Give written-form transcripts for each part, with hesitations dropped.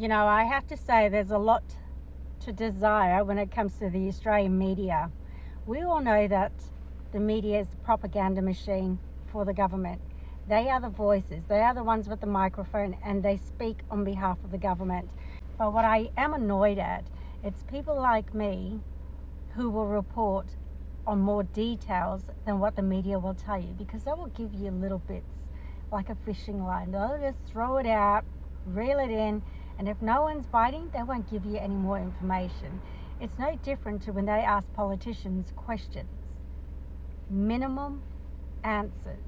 I have to say there's a lot to desire when it comes to the Australian media. We all know that the media is the propaganda machine for the government. They are the voices, they are the ones with the microphone, and they speak on behalf of the government. But what I am annoyed at, it's people like me who will report on more details than what the media will tell you, because they will give you little bits like a fishing line. They'll just throw it out, reel it in, and if no one's biting, they won't give you any more information. It's no different to when they ask politicians questions. Minimum answers.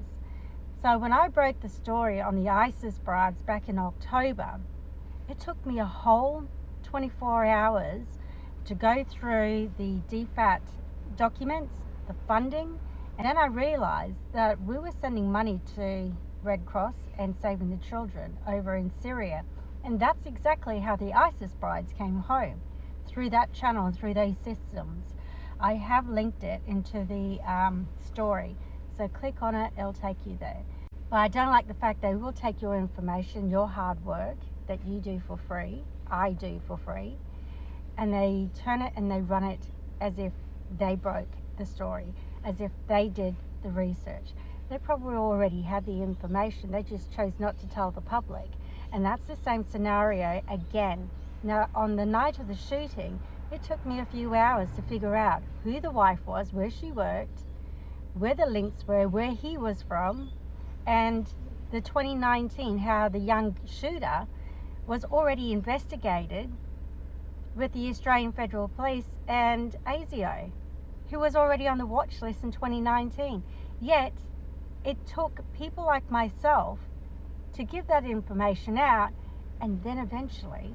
So when I broke the story on the ISIS brides back in October, it took me a whole 24 hours to go through the DFAT documents, the funding, and then I realized that we were sending money to Red Cross and Saving the Children over in Syria. And that's exactly how the ISIS brides came home, through that channel and through those systems. I have linked it into the story, so click on it, it'll take you there. But I don't like the fact they will take your information, your hard work that you do for free, I do for free, and they turn it and they run it as if they broke the story, as if they did the research. They probably already had the information, they just chose not to tell the public. And that's the same scenario again. Now, on the night of the shooting, it took me a few hours to figure out who the wife was, where she worked, where the links were, where he was from, and the 2019, how the young shooter was already investigated with the Australian Federal Police and ASIO, who was already on the watch list in 2019. Yet, it took people like myself to give that information out, and then eventually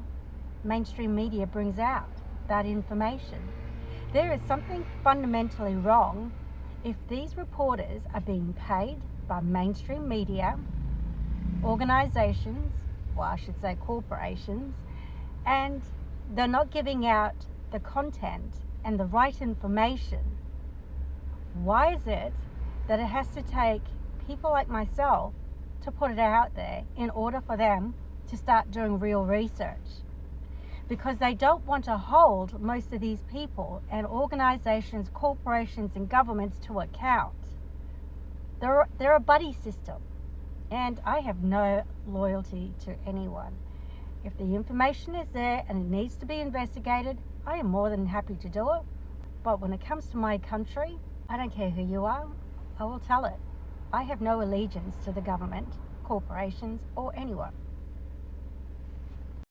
mainstream media brings out that information. There is something fundamentally wrong if these reporters are being paid by mainstream media, organizations, well, I should say corporations, and they're not giving out the content and the right information. Why is it that it has to take people like myself to put it out there in order for them to start doing real research? Because they don't want to hold most of these people and organizations, corporations and governments to account. They're a buddy system, and I have no loyalty to anyone. If the information is there and it needs to be investigated, I am more than happy to do it. But when it comes to my country, I don't care who you are, I will tell it. I have no allegiance to the government, corporations, or anyone.